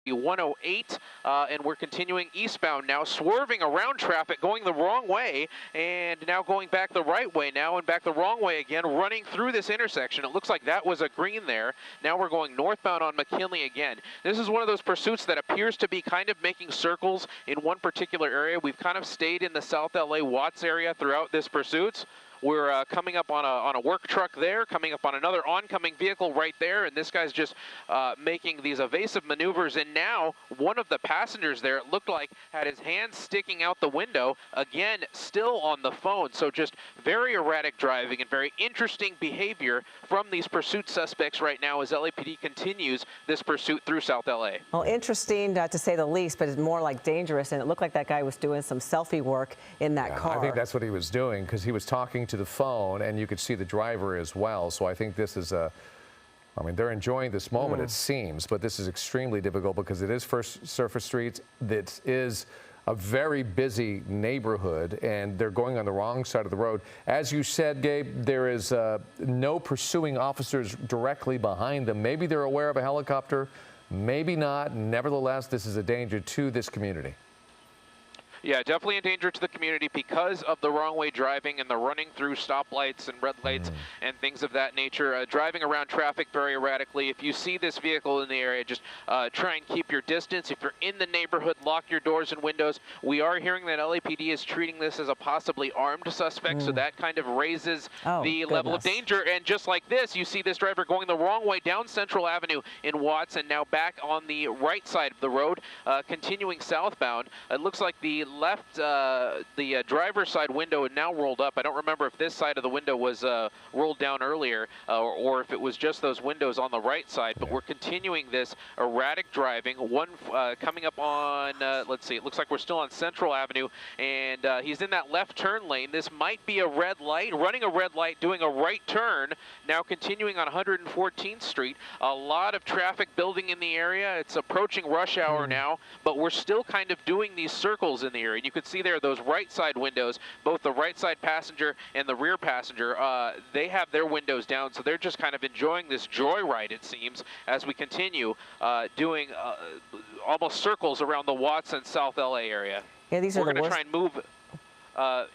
108, and we're continuing eastbound now, swerving around traffic, going the wrong way, and now going back the right way now, and back the wrong way again, running through this intersection. It looks like that was a green there. Now we're going northbound on McKinley again. This is one of those pursuits that appears to be kind of making circles in one particular area. We've kind of stayed in the South LA Watts area throughout this pursuit. We're coming up on a work truck there, coming up on another oncoming vehicle right there, and this guy's just making these evasive maneuvers. And now one of the passengers there, it looked like, had his hand sticking out the window, again, still on the phone. So just very erratic driving and very interesting behavior from these pursuit suspects right now as LAPD continues this pursuit through South LA. Well, interesting to say the least, but it's more like dangerous, and it looked like that guy was doing some selfie work in that car. I think that's what he was doing, because he was talking to the phone, and you could see the driver as well. So I think this is I mean, they're enjoying this moment, it seems, but this is extremely difficult because it is First Surface Streets. This is a very busy neighborhood, and they're going on the wrong side of the road. As you said, Gabe, there is no pursuing officers directly behind them. Maybe they're aware of a helicopter, maybe not. Nevertheless, this is a danger to this community. Yeah, definitely a danger to the community because of the wrong way driving and the running through stoplights and red lights and things of that nature. Driving around traffic very erratically. If you see this vehicle in the area, just try and keep your distance. If you're in the neighborhood, lock your doors and windows. We are hearing that LAPD is treating this as a possibly armed suspect, so that kind of raises the level of danger. And just like this, you see this driver going the wrong way down Central Avenue in Watts and now back on the right side of the road, continuing southbound. It looks like the left, the driver's side window is now rolled up. I don't remember if this side of the window was rolled down earlier or if it was just those windows on the right side, but we're continuing this erratic driving. One coming up on, let's see, it looks like we're still on Central Avenue, and he's in that left turn lane. This might be a red light, running a red light, doing a right turn, now continuing on 114th Street. A lot of traffic building in the area. It's approaching rush hour now, but we're still kind of doing these circles in the area. And you can see there those right side windows, both the right side passenger and the rear passenger, they have their windows down, so they're just kind of enjoying this joyride, it seems, as we continue doing almost circles around the Watts and South LA area. Yeah, these are We're going to try and move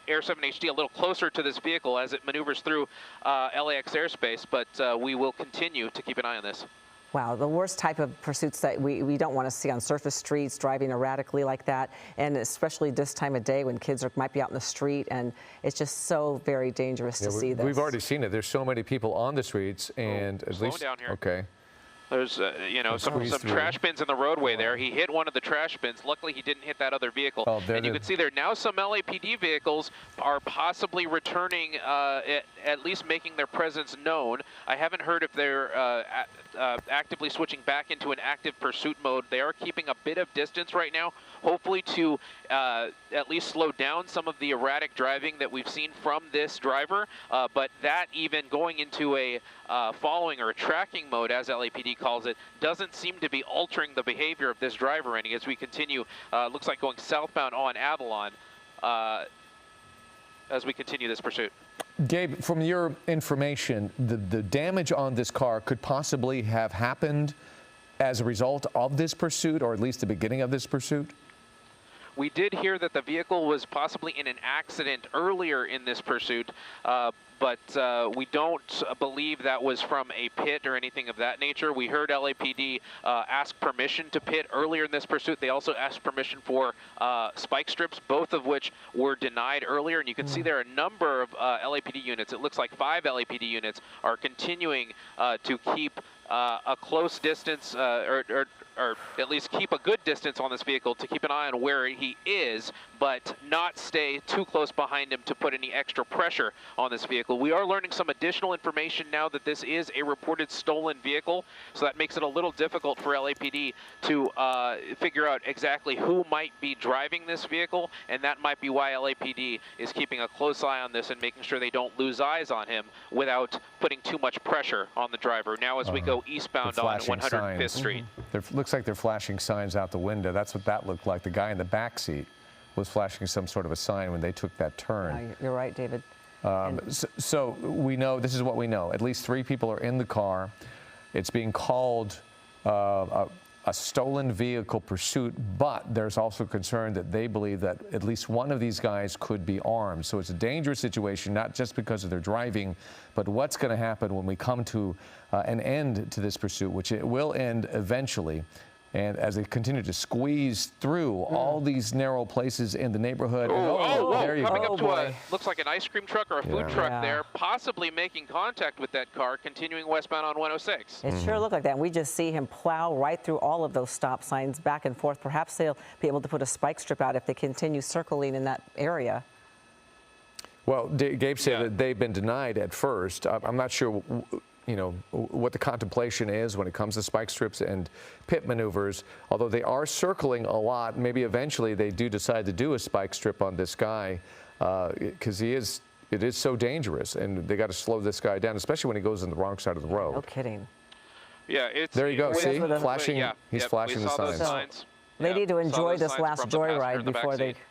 Air 7 HD a little closer to this vehicle as it maneuvers through LAX airspace, but we will continue to keep an eye on this. Wow, the worst type of pursuits that we don't want to see on surface streets, driving erratically like that, and especially this time of day when kids might be out in the street, and it's just so very dangerous to see this. We've already seen it. There's so many people on the streets, and at least down here. Okay. There's, you know, some trash bins in the roadway there. He hit one of the trash bins. Luckily, he didn't hit that other vehicle. And you can see there now some LAPD vehicles are possibly returning, at least making their presence known. I haven't heard if they're actively switching back into an active pursuit mode. They are keeping a bit of distance right now, hopefully to at least slow down some of the erratic driving that we've seen from this driver. But that even going into a following or a tracking mode, as LAPD calls it, doesn't seem to be altering the behavior of this driver any as we continue, looks like going southbound on Avalon as we continue this pursuit. Gabe, from your information, the damage on this car could possibly have happened as a result of this pursuit, or at least the beginning of this pursuit? We did hear that the vehicle was possibly in an accident earlier in this pursuit, but we don't believe that was from a pit or anything of that nature. We heard LAPD ask permission to pit earlier in this pursuit. They also asked permission for spike strips, both of which were denied earlier. And you can see there are a number of LAPD units. It looks like 5 LAPD units are continuing to keep a close distance, or at least keep a good distance on this vehicle to keep an eye on where he is, but not stay too close behind him to put any extra pressure on this vehicle. We are learning some additional information now that this is a reported stolen vehicle, so that makes it a little difficult for LAPD to figure out exactly who might be driving this vehicle, and that might be why LAPD is keeping a close eye on this and making sure they don't lose eyes on him without putting too much pressure on the driver. Now as we go eastbound on 105th Street. Looks like they're flashing signs out the window. That's what that looked like. The guy in the back seat was flashing some sort of a sign when they took that turn. You're right, David. So we know, this is what we know. At least 3 people are in the car. It's being called a a stolen vehicle pursuit, but there's also concern that they believe that at least one of these guys could be armed. So it's a dangerous situation, not just because of their driving, but what's going to happen when we come to an end to this pursuit, which it will end eventually. And as they continue to squeeze through all these narrow places in the neighborhood. There you coming go. up to a, looks like an ice cream truck or a food truck Yeah. there, possibly making contact with that car, continuing westbound on 106. It sure looked like that. And we just see him plow right through all of those stop signs back and forth. Perhaps they'll be able to put a spike strip out if they continue circling in that area. Well, Gabe said that they've been denied at first. I'm not sure, you know, what the contemplation is when it comes to spike strips and pit maneuvers, although they are circling a lot. Maybe eventually they do decide to do a spike strip on this guy because it is so dangerous, and they got to slow this guy down, especially when he goes on the wrong side of the road. No kidding. Yeah, it's There you go. See, the- flashing. He's flashing we the saw those signs. signs. They Yep, need to saw enjoy those this signs last from the passenger joyride in the before back they. seat.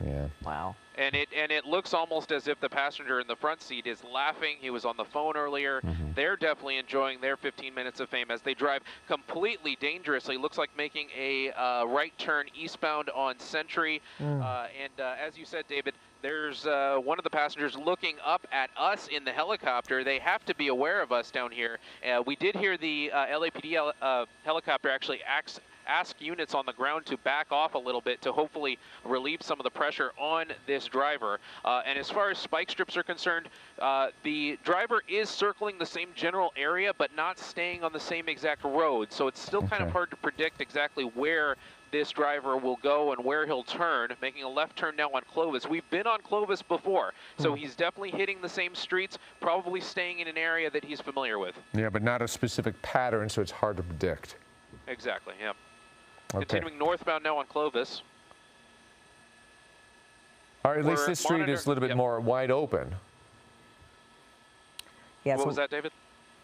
Yeah. Wow. And it looks almost as if the passenger in the front seat is laughing. He was on the phone earlier. They're definitely enjoying their 15 minutes of fame as they drive completely dangerously. Looks like making a right turn eastbound on Century. As you said, David, there's one of the passengers looking up at us in the helicopter. They have to be aware of us down here. We did hear the LAPD helicopter actually ask units on the ground to back off a little bit to hopefully relieve some of the pressure on this driver. And as far as spike strips are concerned, the driver is circling the same general area, but not staying on the same exact road. So it's still kind of hard to predict exactly where this driver will go and where he'll turn, making a left turn now on Clovis. We've been on Clovis before, so he's definitely hitting the same streets, probably staying in an area that he's familiar with. Yeah, but not a specific pattern, so it's hard to predict. Exactly, yeah. Okay. Continuing northbound now on Clovis. All right, at least We're this street is a little bit more wide open. Yeah, What was that, David?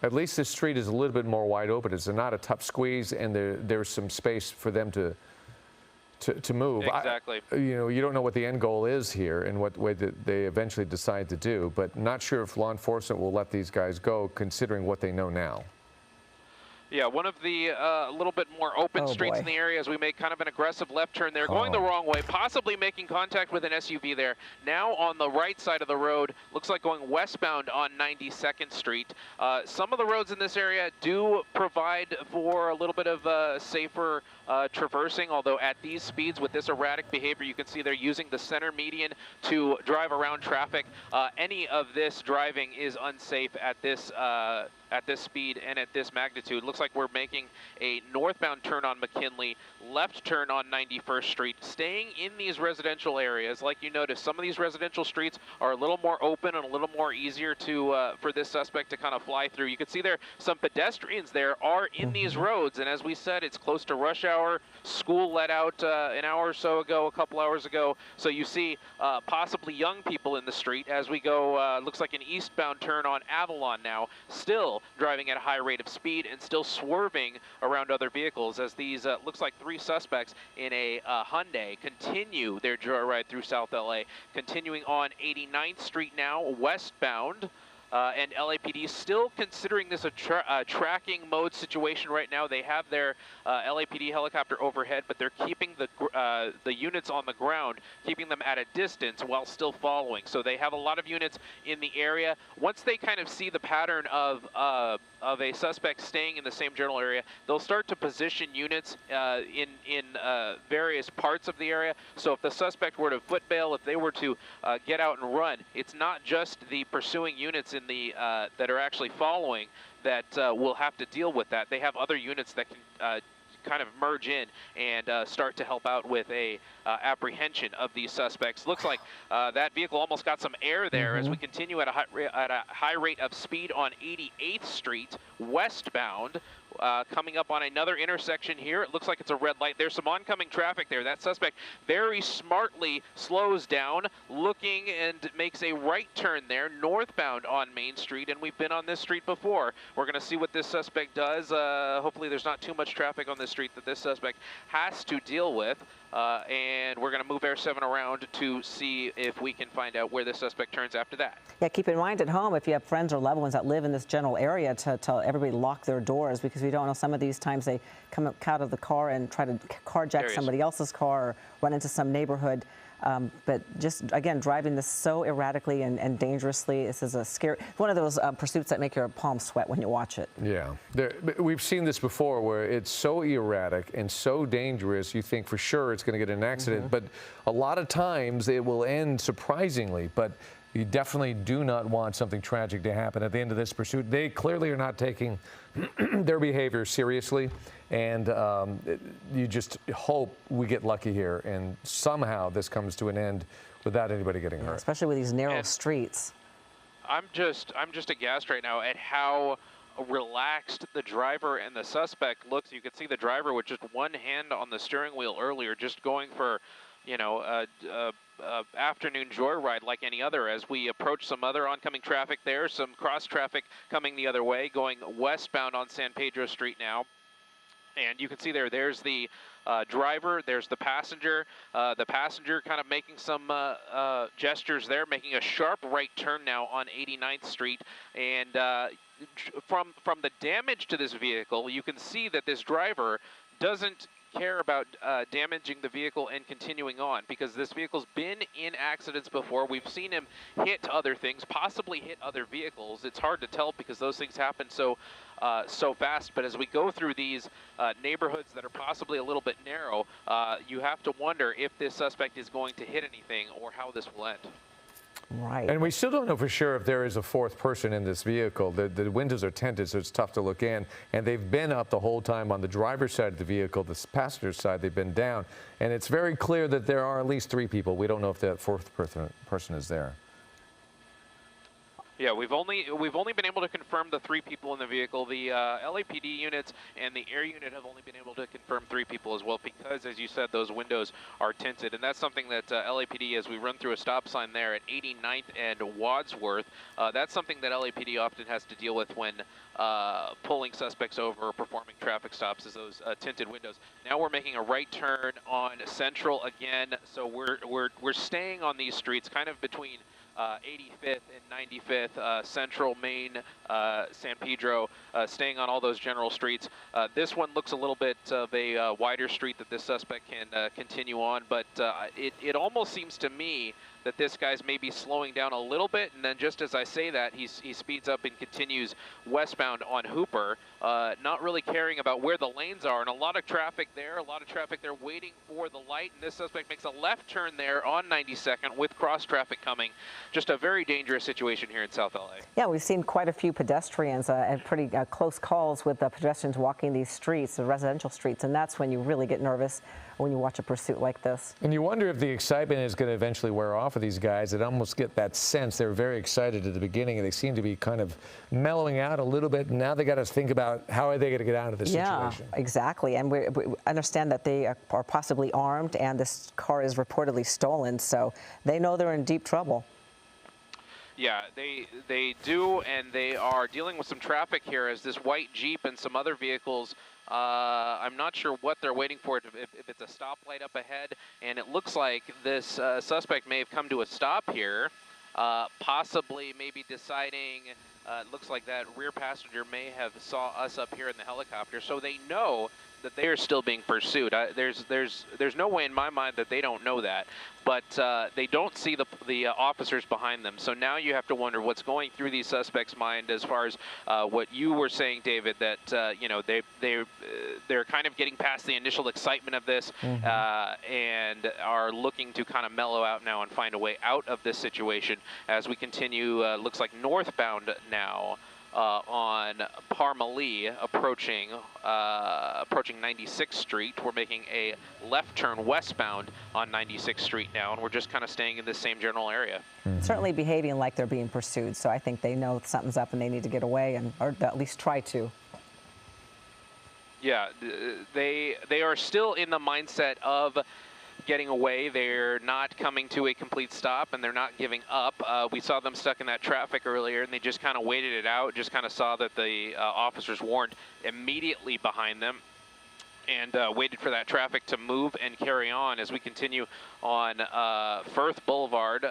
At least this street is a little bit more wide open. It's not a tough squeeze, and there's some space for them to move. Exactly. You don't know what the end goal is here and what way that they eventually decide to do, but not sure if law enforcement will let these guys go, considering what they know now. Yeah, one of the little bit more open streets in the area as we make kind of an aggressive left turn there, going the wrong way, possibly making contact with an SUV there. Now on the right side of the road, looks like going westbound on 92nd Street. Some of the roads in this area do provide for a little bit of safer traversing, although at these speeds with this erratic behavior, you can see they're using the center median to drive around traffic. Any of this driving is unsafe at this speed and at this magnitude. Looks like we're making a northbound turn on McKinley, left turn on 91st Street, staying in these residential areas. Like you noticed, some of these residential streets are a little more open and a little more easier to for this suspect to kind of fly through. You can see there some pedestrians there are in these roads, and as we said, it's close to rush hour. School let out an hour or so ago, a couple hours ago, so you see possibly young people in the street as we go, looks like an eastbound turn on Avalon now, still driving at a high rate of speed and still swerving around other vehicles as these looks like three suspects in a Hyundai continue their joyride through South LA, continuing on 89th Street now westbound. And LAPD still considering this a tracking mode situation right now. They have their LAPD helicopter overhead, but they're keeping the units on the ground, keeping them at a distance while still following. So they have a lot of units in the area. Once they kind of see the pattern of a suspect staying in the same general area, they'll start to position units in various parts of the area. So if the suspect were to foot bail, if they were to get out and run, it's not just the pursuing units in the that are actually following that will have to deal with that. They have other units that can kind of merge in and start to help out with a apprehension of these suspects. Looks like that vehicle almost got some air there as we continue at a high rate of speed on 88th Street westbound. Coming up on another intersection here. It looks like it's a red light. There's some oncoming traffic there. That suspect very smartly slows down, looking and makes a right turn there, northbound on Main Street, and we've been on this street before. We're going to see what this suspect does. Hopefully there's not too much traffic on this street that this suspect has to deal with. And we're going to move Air 7 around to see if we can find out where the suspect turns after that. Yeah, keep in mind at home if you have friends or loved ones that live in this general area to tell everybody lock their doors because We don't know. Some of these times they come out of the car and try to carjack somebody else's car or run into some neighborhood. But just, again, driving this so erratically and dangerously, this is a scary, one of those pursuits that make your palms sweat when you watch it. Yeah. We've seen this before where it's so erratic and so dangerous, you think for sure it's going to get in an accident. But a lot of times it will end surprisingly. But you definitely do not want something tragic to happen at the end of this pursuit. They clearly are not taking their behavior seriously, and you just hope we get lucky here and somehow this comes to an end without anybody getting hurt. Especially with these narrow streets. I'm just aghast right now at how relaxed the driver and the suspect looks. You could see the driver with just one hand on the steering wheel earlier, just going for, you know, afternoon joyride like any other. As we approach some other oncoming traffic there, some cross traffic coming the other way, going westbound on San Pedro Street now. And you can see there's the driver, there's the passenger kind of making some gestures there, making a sharp right turn now on 89th Street. And from the damage to this vehicle, you can see that this driver doesn't care about damaging the vehicle and continuing on, because this vehicle's been in accidents before. We've seen him hit other things, possibly hit other vehicles. It's hard to tell because those things happen so fast. But as we go through these neighborhoods that are possibly a little bit narrow, you have to wonder if this suspect is going to hit anything or how this will end. Right. And we still don't know for sure if there is a fourth person in this vehicle. The windows are tinted, so it's tough to look in. And they've been up the whole time on the driver's side of the vehicle. The passenger side, they've been down. And it's very clear that there are at least 3 people. We don't know if that fourth person is there. Yeah, we've only been able to confirm the 3 people in the vehicle. The LAPD units and the air unit have only been able to confirm 3 people as well, because, as you said, those windows are tinted. And that's something that LAPD, as we run through a stop sign there at 89th and Wadsworth, that's something that LAPD often has to deal with when pulling suspects over or performing traffic stops, is those tinted windows. Now we're making a right turn on Central again, so we're staying on these streets kind of between 85th and 95th, Central, Main, San Pedro, staying on all those general streets. This one looks a little bit of a wider street that this suspect can continue on, but it almost seems to me that this guy's maybe slowing down a little bit, and then just as I say that, he speeds up and continues westbound on Hooper, not really caring about where the lanes are, and a lot of traffic there waiting for the light, and this suspect makes a left turn there on 92nd with cross traffic coming. Just a very dangerous situation here in South LA. Yeah, we've seen quite a few pedestrians and pretty close calls with pedestrians walking these streets, the residential streets, and that's when you really get nervous when you watch a pursuit like this. And you wonder if the excitement is going to eventually wear off of these guys. It almost get that sense. They were very excited at the beginning, and they seem to be kind of mellowing out a little bit. And now they got to think about how are they going to get out of this situation. Yeah, exactly. And we understand that they are possibly armed, and this car is reportedly stolen, so they know they're in deep trouble. Yeah, they do, and they are dealing with some traffic here as this white Jeep and some other vehicles, I'm not sure what they're waiting for, if it's a stoplight up ahead, and it looks like this suspect may have come to a stop here, possibly maybe deciding, it looks like that rear passenger may have saw us up here in the helicopter, so they know that they are still being pursued. There's no way in my mind that they don't know that, but they don't see the officers behind them. So now you have to wonder what's going through these suspects' mind as far as what you were saying, David, that you know, they're kind of getting past the initial excitement of this and are looking to kind of mellow out now and find a way out of this situation as we continue. Looks like northbound now. On Parmalee, approaching 96th Street. We're making a left turn westbound on 96th Street now, and we're just kind of staying in this same general area. Certainly behaving like they're being pursued, so I think they know something's up and they need to get away, or at least try to. Yeah, they are still in the mindset of getting away. They're not coming to a complete stop, and they're not giving up. We saw them stuck in that traffic earlier, and they just kind of waited it out, just kind of saw that the officers weren't immediately behind them. and waited for that traffic to move and carry on as we continue on Firth Boulevard,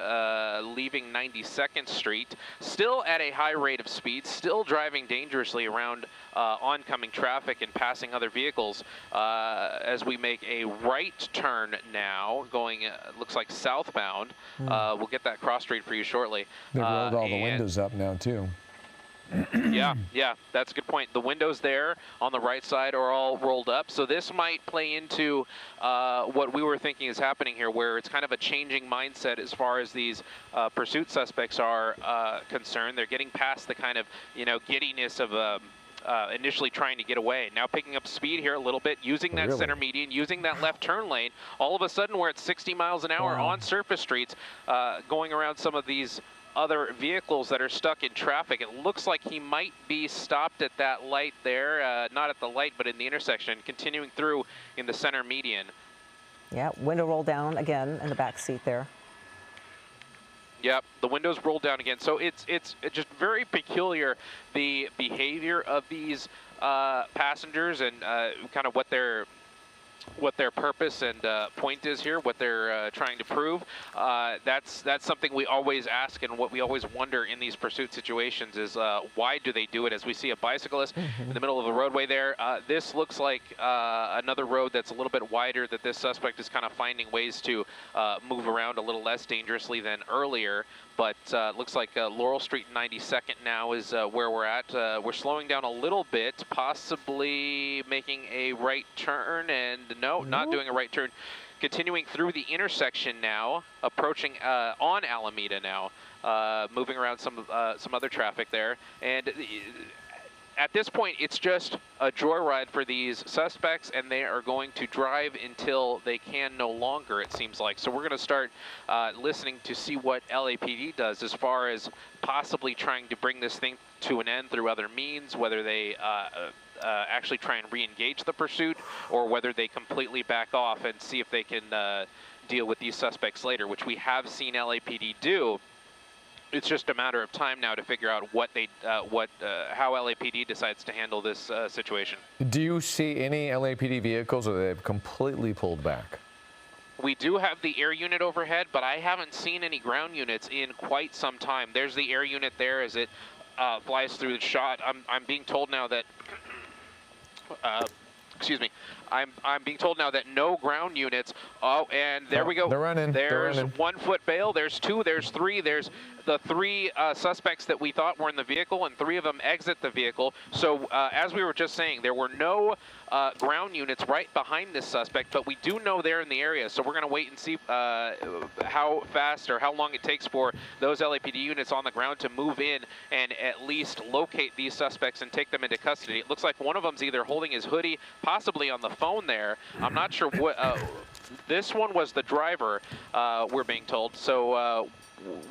leaving 92nd Street, still at a high rate of speed, still driving dangerously around oncoming traffic and passing other vehicles as we make a right turn now, going, looks like southbound. We'll get that cross street for you shortly. They've rolled all the windows up now, too. Yeah, that's a good point. The windows there on the right side are all rolled up, so this might play into what we were thinking is happening here, where it's kind of a changing mindset as far as these pursuit suspects are concerned. They're getting past the kind of, giddiness of initially trying to get away. Now picking up speed here a little bit, using that center median, using that left turn lane. All of a sudden, we're at 60 miles an hour on surface streets, going around some of these other vehicles that are stuck in traffic. It looks like he might be stopped at that light there, not at the light, but in the intersection, continuing through in the center median. Yeah, window roll down again in the back seat there. Yep, the windows rolled down again. So it's just very peculiar, the behavior of these passengers and kind of what their purpose and point is here, what they're trying to prove. That's something we always ask, and what we always wonder in these pursuit situations is why do they do it? As we see a bicyclist in the middle of the roadway there, this looks like another road that's a little bit wider, that this suspect is kind of finding ways to move around a little less dangerously than earlier. But looks like Laurel Street 92nd now is where we're at. We're slowing down a little bit, possibly making a right turn, and no, not doing a right turn. Continuing through the intersection now, approaching on Alameda now, moving around some other traffic there. And at this point, it's just a joyride for these suspects, and they are going to drive until they can no longer, it seems like. So we're going to start listening to see what LAPD does as far as possibly trying to bring this thing to an end through other means, whether they actually try and re-engage the pursuit, or whether they completely back off and see if they can deal with these suspects later, which we have seen LAPD do. It's just a matter of time now to figure out how LAPD decides to handle this situation. Do you see any LAPD vehicles, or they've completely pulled back? We do have the air unit overhead, but I haven't seen any ground units in quite some time. There's the air unit there as it flies through the shot. I'm being told now that, excuse me, I'm being told now that no ground units. Oh, and there we go. They're running. There's 1 foot bail. There's 2. There's 3. There's the 3 suspects that we thought were in the vehicle, and 3 of them exit the vehicle. So as we were just saying, there were no ground units right behind this suspect, but we do know they're in the area. So we're going to wait and see how fast or how long it takes for those LAPD units on the ground to move in and at least locate these suspects and take them into custody. It looks like one of them's either holding his hoodie, possibly on the phone there. I'm not sure what. This one was the driver, we're being told. So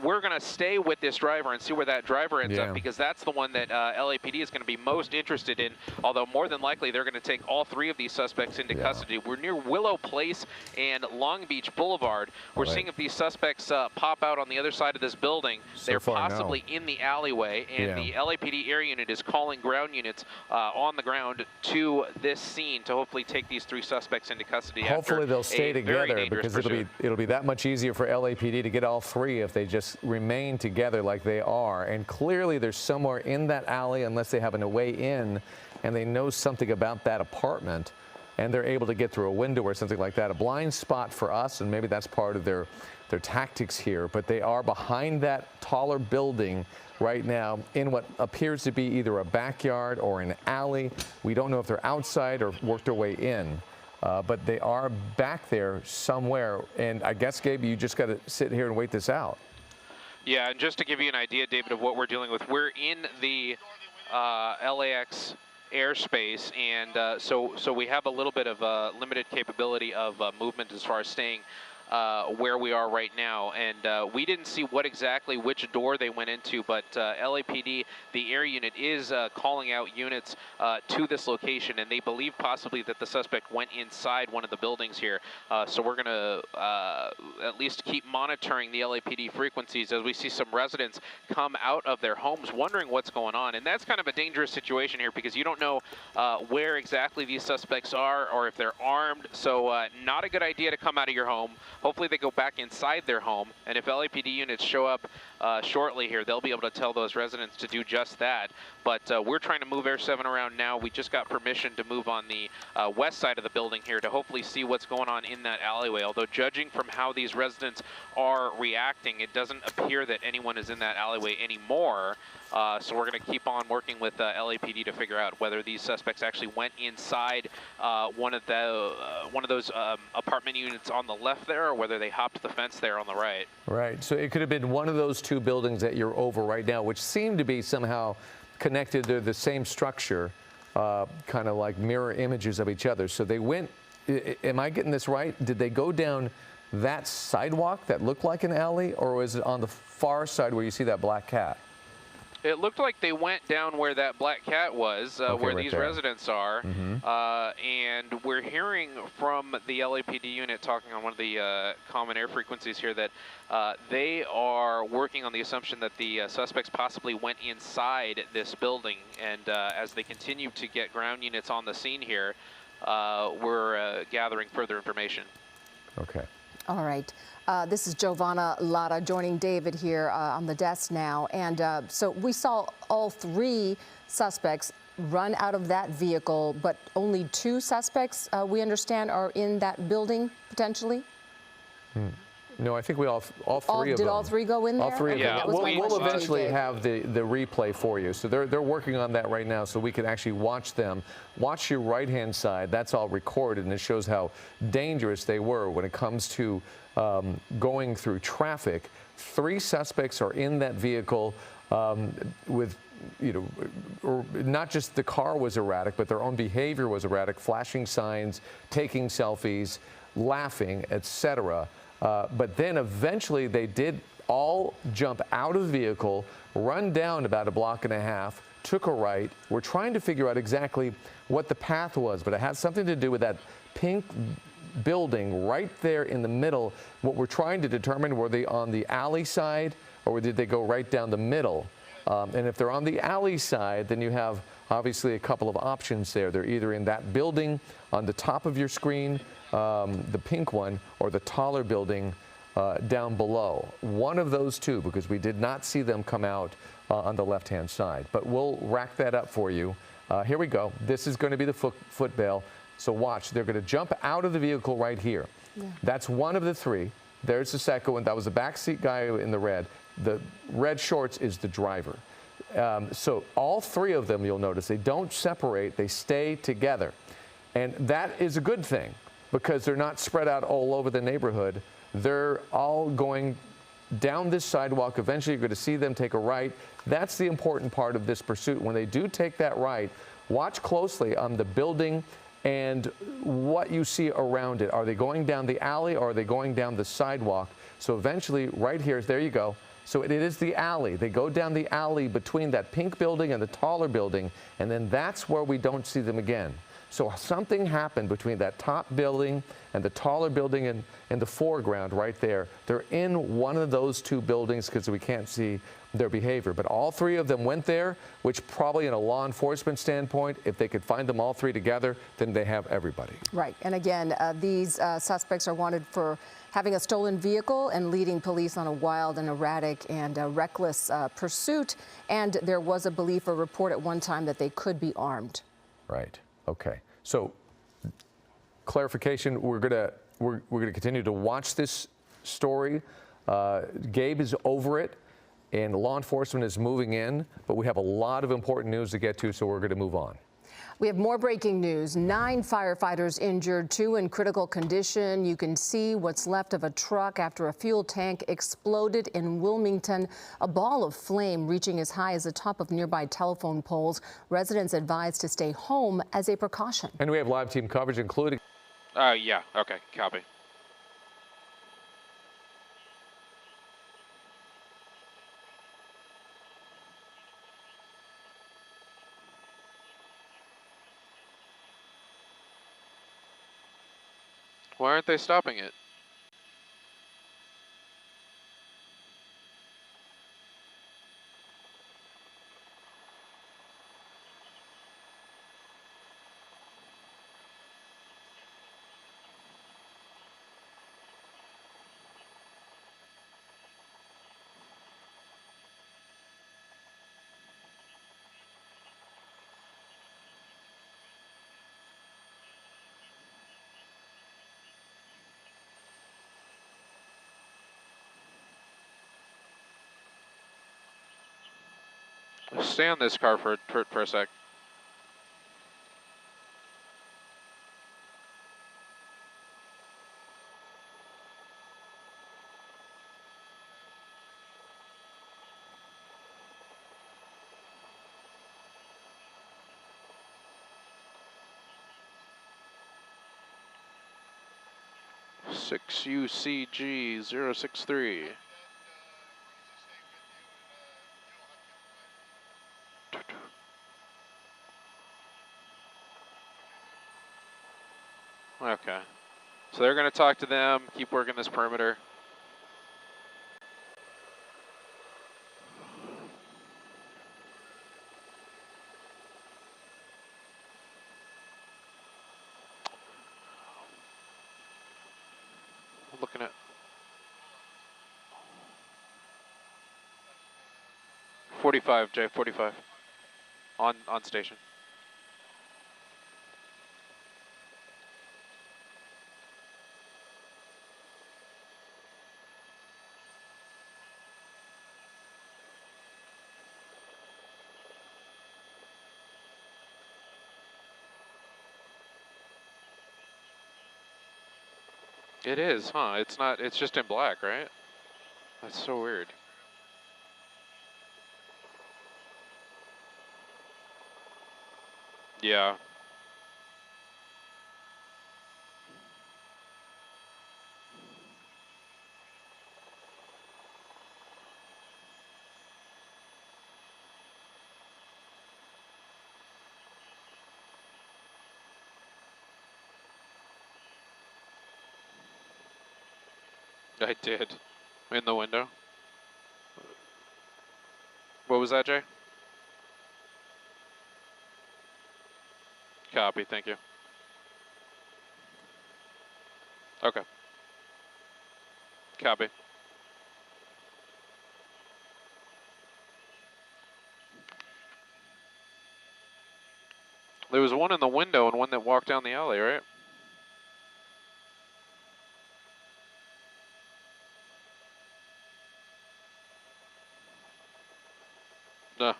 we're going to stay with this driver and see where that driver ends up, because that's the one that LAPD is going to be most interested in, although more than likely they're going to take all 3 of these suspects into custody. We're near Willow Place and Long Beach Boulevard. We're seeing if these suspects pop out on the other side of this building. They're possibly in the alleyway, and the LAPD air unit is calling ground units on the ground to this scene to hopefully take these 3 suspects into custody. Hopefully they'll stay together, because it'll be that much easier for LAPD to get all 3 if they just remain together like they are. And clearly there's somewhere in that alley, unless they happen to weigh in and they know something about that apartment and they're able to get through a window or something like that, a blind spot for us, and maybe that's part of their tactics here. But they are behind that taller building right now in what appears to be either a backyard or an alley. We don't know if they're outside or worked their way in. But they are back there somewhere. And I guess, Gabe, you just got to sit here and wait this out. Yeah, and just to give you an idea, David, of what we're dealing with, we're in the LAX airspace, and so we have a little bit of limited capability of movement as far as staying where we are right now. And we didn't see which door they went into, but LAPD, the air unit, is calling out units to this location, and they believe possibly that the suspect went inside one of the buildings here. So we're going to at least keep monitoring the LAPD frequencies as we see some residents come out of their homes wondering what's going on. And that's kind of a dangerous situation here because you don't know where exactly these suspects are or if they're armed. So not a good idea to come out of your home. Hopefully they go back inside their home. And if LAPD units show up shortly here, they'll be able to tell those residents to do just that. But we're trying to move Air 7 around now. We just got permission to move on the west side of the building here to hopefully see what's going on in that alleyway. Although judging from how these residents are reacting, it doesn't appear that anyone is in that alleyway anymore. So we're going to keep on working with LAPD to figure out whether these suspects actually went inside one of those apartment units on the left there, or whether they hopped the fence there on the right. Right. So it could have been one of those two buildings that you're over right now, which seem to be somehow connected to the same structure, kind of like mirror images of each other. So they went, am I getting this right? Did they go down that sidewalk that looked like an alley, or was it on the far side where you see that black cat? It looked like they went down where that black cat was, Okay, where right these there. residents are. And we're hearing from the LAPD unit talking on one of the common air frequencies here that they are working on the assumption that the suspects possibly went inside this building. And as they continue to get ground units on the scene here, we're gathering further information. Okay. All right. This is Giovanna Latta joining David here on the desk now. And so we saw all three suspects run out of that vehicle, but only two suspects, we understand, are in that building potentially? No, I think we all three of them. Did all three go in there? All three of Yeah, them. that was my We'll question. eventually have the replay for you. So they're working on that right now, so we can actually watch them. Watch your right-hand side. That's all recorded, and it shows how dangerous they were when it comes to going through traffic. Three suspects are in that vehicle with, or not just the car was erratic, but their own behavior was erratic, flashing signs, taking selfies, laughing, etc. But then eventually they did all jump out of the vehicle, run down about a block and a half, took a right. We're trying to figure out exactly what the path was, but it had something to do with that pink building right there in the middle. What we're trying to determine, were they on the alley side or did they go right down the middle? And if they're on the alley side, then you have obviously a couple of options there. They're either in that building on the top of your screen, the pink one, or the taller building down below. One of those two, because we did not see them come out on the left-hand side. But we'll rack that up for you. Here we go. This is going to be the foot bail. So watch. They're going to jump out of the vehicle right here. Yeah. That's one of the three. There's the second one. That was the backseat guy in the red. The red shorts is the driver. So all three of them, you'll notice, they don't separate. They stay together. And that is a good thing because they're not spread out all over the neighborhood. They're all going down this sidewalk. Eventually, you're going to see them take a right. That's the important part of this pursuit. When they do take that right, watch closely on the building and what you see around it. Are they going down the alley or are they going down the sidewalk? So eventually, right here, there you go. So it is the alley. They go down the alley between that pink building and the taller building, and then that's where we don't see them again. So something happened between that top building and the taller building in the foreground right there. They're in one of those two buildings because we can't see their behavior. But all three of them went there, which probably in a law enforcement standpoint, if they could find them all three together, then they have everybody. Right. And again, these suspects are wanted for having a stolen vehicle and leading police on a wild and erratic and reckless pursuit. And there was a belief or report at one time that they could be armed. Right. Okay. So clarification, we're gonna continue to watch this story. Gabe is over it, and law enforcement is moving in, but we have a lot of important news to get to, so we're going to move on. We have more breaking news. 9 firefighters injured, 2 in critical condition. You can see what's left of a truck after a fuel tank exploded in Wilmington. A ball of flame reaching as high as the top of nearby telephone poles. Residents advised to stay home as a precaution. And we have live team coverage, including... Yeah, okay, copy. Why aren't they stopping it? Stay on this car for a sec. Six UCG 063. Okay. So they're going to talk to them, keep working this perimeter. Looking at 45, Jay, 45. On station. It is, huh? It's not, it's just in black, right? That's so weird. Yeah. I did. In the window. What was that, Jay? Copy, thank you. Okay. Copy. There was one in the window and one that walked down the alley, right? No.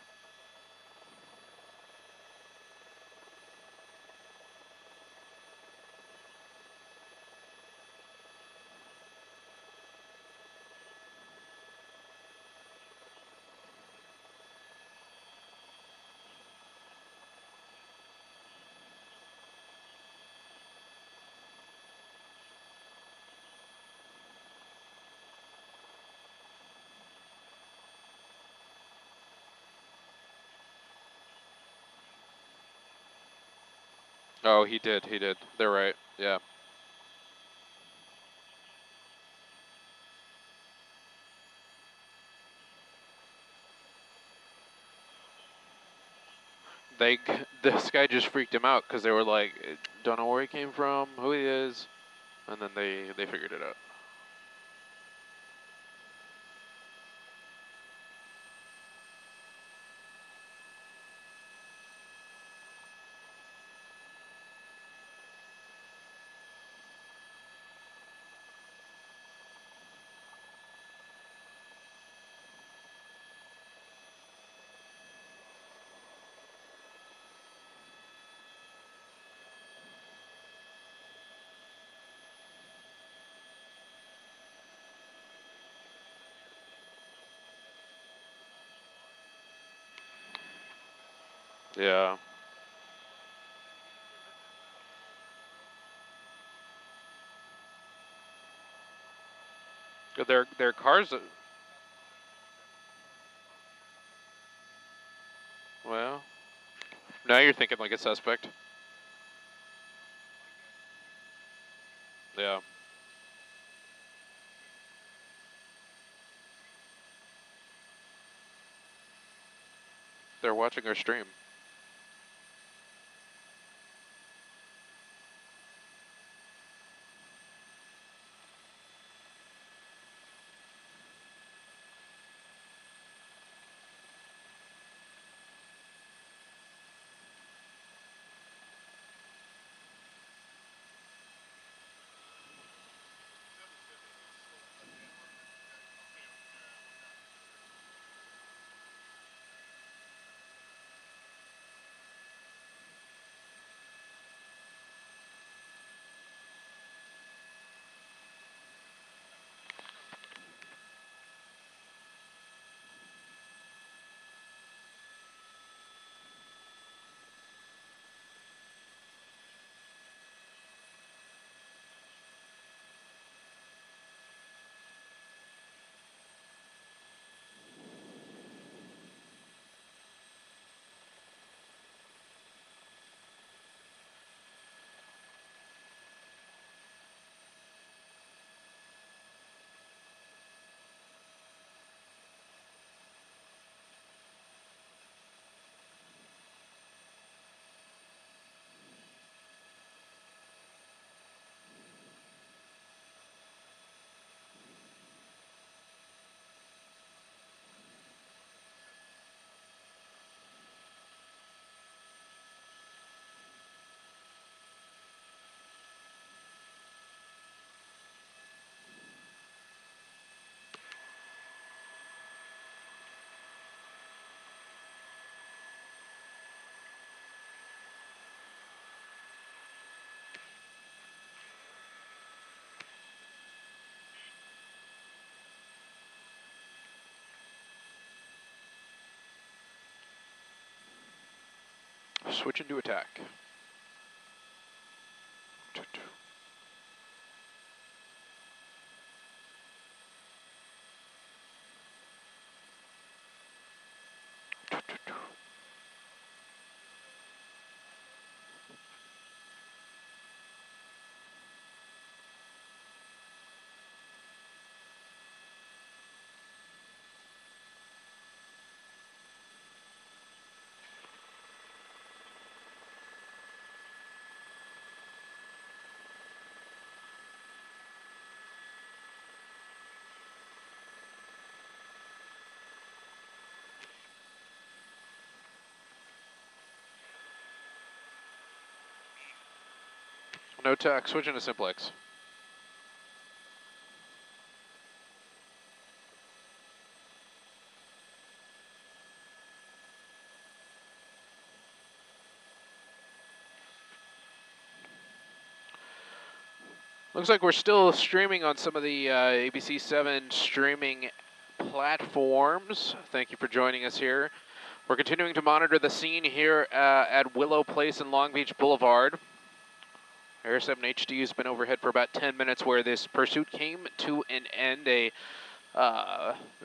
Oh, he did, he did. They're right, yeah. This guy just freaked him out because they were like, don't know where he came from, who he is, and then they figured it out. Yeah. Their cars. Well, now you're thinking like a suspect. Yeah. They're watching our stream. Switch into attack. No attack, switch into simplex. Looks like we're still streaming on some of the ABC7 streaming platforms. Thank you for joining us here. We're continuing to monitor the scene here at Willow Place and Long Beach Boulevard. Air 7 HD has been overhead for about 10 minutes where this pursuit came to an end. A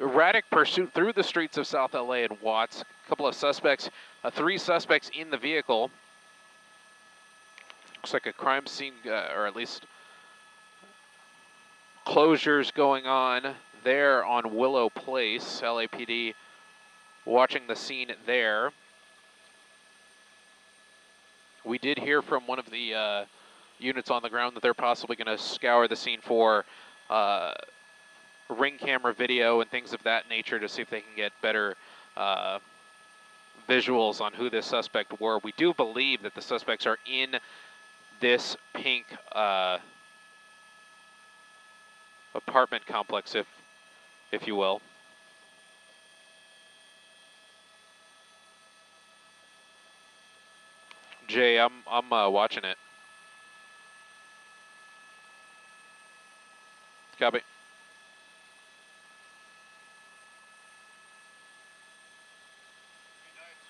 erratic pursuit through the streets of South LA and Watts. A couple of suspects, 3 suspects in the vehicle. Looks like a crime scene, or at least closures going on there on Willow Place. LAPD watching the scene there. We did hear from one of the units on the ground that they're possibly going to scour the scene for ring camera video and things of that nature to see if they can get better visuals on who this suspect were. We do believe that the suspects are in this pink apartment complex, if you will. Jay, I'm watching it. Copy.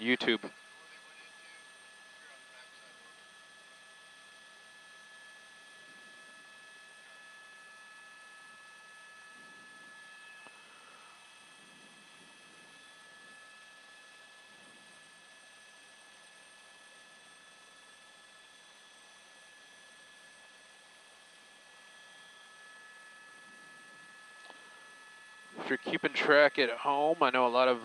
YouTube. if you're keeping track at home, I know a lot of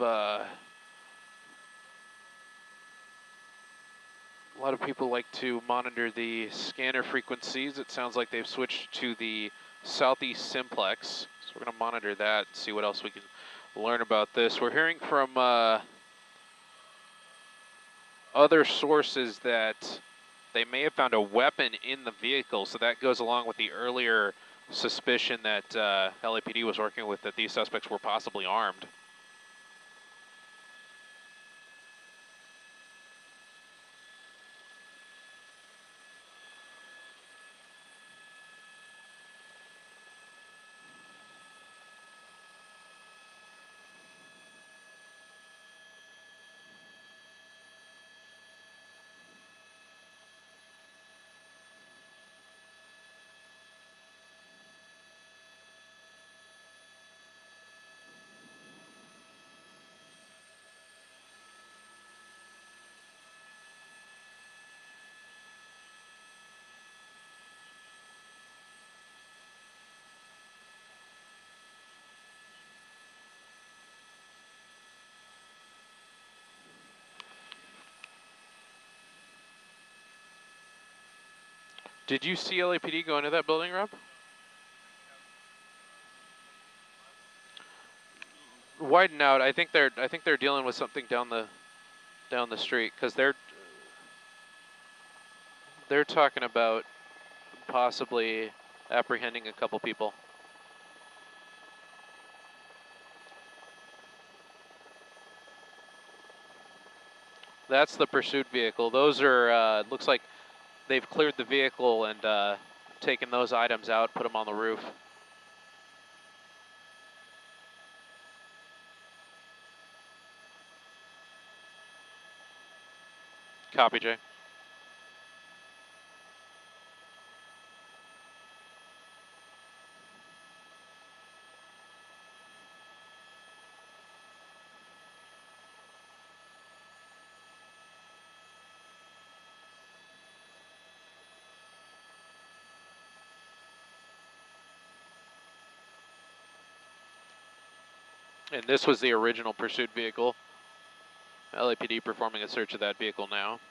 people like to monitor the scanner frequencies. It sounds like they've switched to the Southeast Simplex, so we're going to monitor that and see what else we can learn about this. We're hearing from other sources that they may have found a weapon in the vehicle, so that goes along with the earlier suspicion that LAPD was working with, that these suspects were possibly armed. Did you see LAPD go into that building, Rob? Widen out. I think they're dealing with something down the street, because they're talking about possibly apprehending a couple people. That's the pursuit vehicle. Those are looks like they've cleared the vehicle and taken those items out, put them on the roof. Copy, Jay. And this was the original pursuit vehicle. LAPD performing a search of that vehicle now.